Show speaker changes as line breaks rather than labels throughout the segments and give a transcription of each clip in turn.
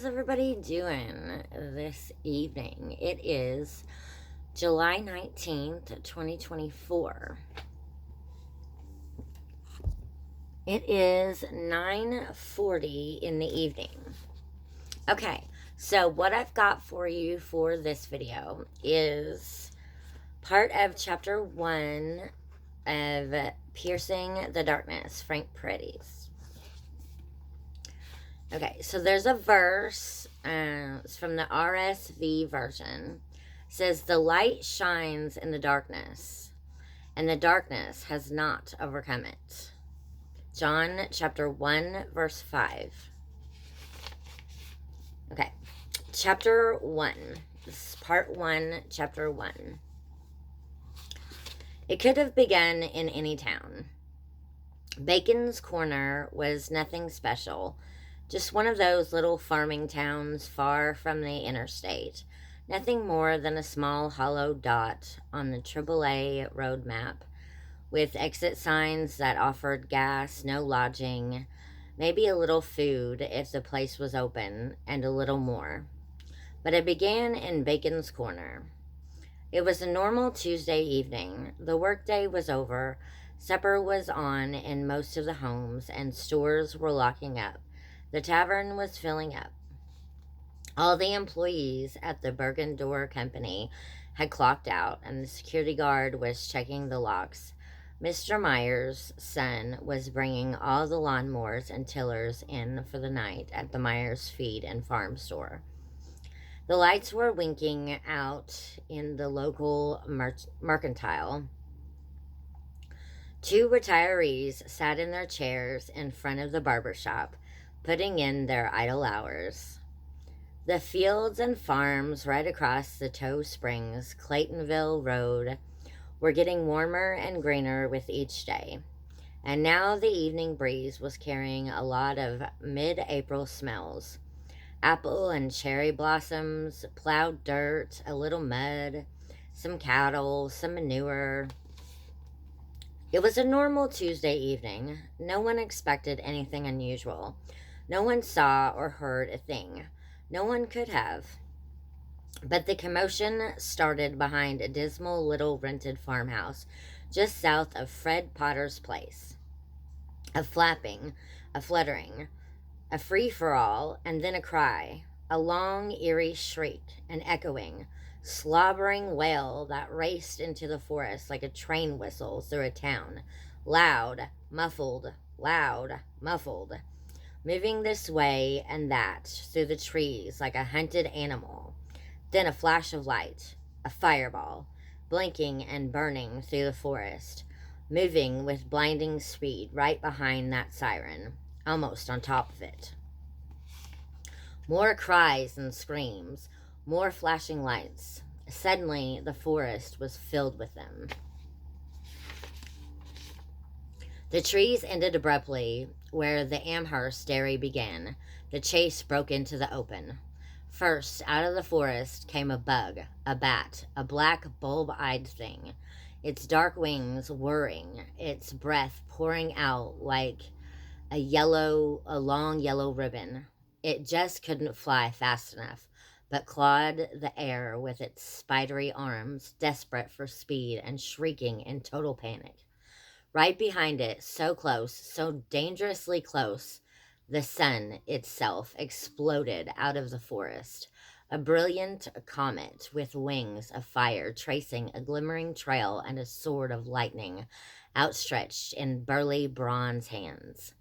How's everybody doing this evening? It is July 19th, 2024. It is 9:40 in the evening. Okay, so what I've got for you for this video is part of chapter 1 of Piercing the Darkness, Frank Peretti's. Okay, so there's a verse, it's from the RSV version. It says, "The light shines in the darkness, and the darkness has not overcome it." John chapter 1, verse 5. Okay, chapter 1. This is part 1, chapter 1. It could have begun in any town. Bacon's Corner was nothing special. Just one of those little farming towns far from the interstate. Nothing more than a small hollow dot on the AAA road map, with exit signs that offered gas, no lodging, maybe a little food if the place was open, and a little more. But it began in Bacon's Corner. It was a normal Tuesday evening. The workday was over. Supper was on in most of the homes, and stores were locking up. The tavern was filling up. All the employees at the Bergen Door Company had clocked out, and the security guard was checking the locks. Mr. Myers' son was bringing all the lawnmowers and tillers in for the night at the Myers Feed and Farm Store. The lights were winking out in the local mercantile. Two retirees sat in their chairs in front of the barber shop, putting in their idle hours. The fields and farms right across the Toe Springs, Claytonville Road were getting warmer and greener with each day. And now the evening breeze was carrying a lot of mid-April smells. Apple and cherry blossoms, plowed dirt, a little mud, some cattle, some manure. It was a normal Tuesday evening. No one expected anything unusual. No one saw or heard a thing. No one could have. But the commotion started behind a dismal little rented farmhouse just south of Fred Potter's place. A flapping, a fluttering, a free-for-all, and then a cry. A long, eerie shriek, an echoing, slobbering wail that raced into the forest like a train whistle through a town. Loud, muffled, moving this way and that through the trees like a hunted animal. Then a flash of light, a fireball, blinking and burning through the forest, moving with blinding speed right behind that siren, almost on top of it. More cries and screams, more flashing lights. Suddenly, the forest was filled with them. The trees ended abruptly where the Amherst dairy began. The chase broke into the open. First, out of the forest came a bug, a bat, a black bulb-eyed thing, its dark wings whirring, its breath pouring out like a long yellow ribbon. It just couldn't fly fast enough, but clawed the air with its spidery arms, desperate for speed and shrieking in total panic. Right behind it, so close, so dangerously close, the sun itself exploded out of the forest. A brilliant comet with wings of fire tracing a glimmering trail and a sword of lightning outstretched in burly bronze hands.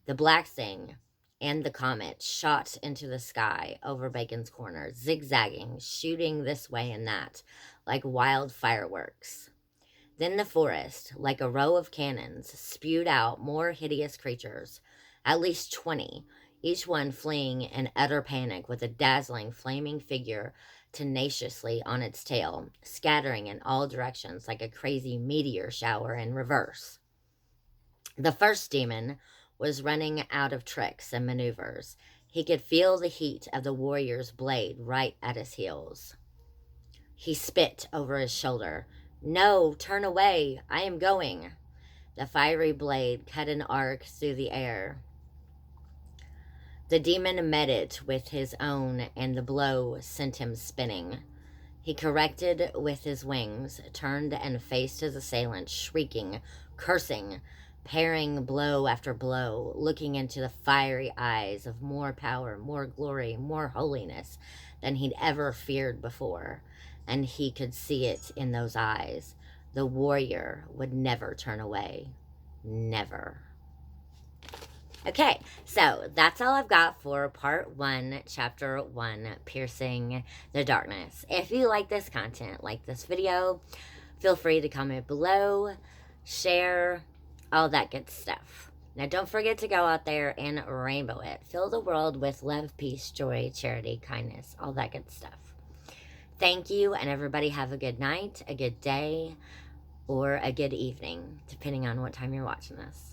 The black thing and the comet shot into the sky over Bacon's Corner, zigzagging, shooting this way and that, like wild fireworks. Then the forest, like a row of cannons, spewed out more hideous creatures, at least 20, each one fleeing in utter panic with a dazzling, flaming figure tenaciously on its tail, scattering in all directions like a crazy meteor shower in reverse. The first demon was running out of tricks and maneuvers. He could feel the heat of the warrior's blade right at his heels. He spit over his shoulder. "No, turn away. I am going." The fiery blade cut an arc through the air. The demon met it with his own, and the blow sent him spinning. He corrected with his wings, turned and faced his assailant, shrieking, cursing, parrying blow after blow, looking into the fiery eyes of more power, more glory, more holiness than he'd ever feared before. And he could see it in those eyes. The warrior would never turn away. Never. Okay, so that's all I've got for part 1, chapter 1, Piercing the Darkness. If you like this content, like this video, feel free to comment below, share, all that good stuff. Now, don't forget to go out there and rainbow it. Fill the world with love, peace, joy, charity, kindness, all that good stuff. Thank you, and everybody have a good night, a good day, or a good evening, depending on what time you're watching this.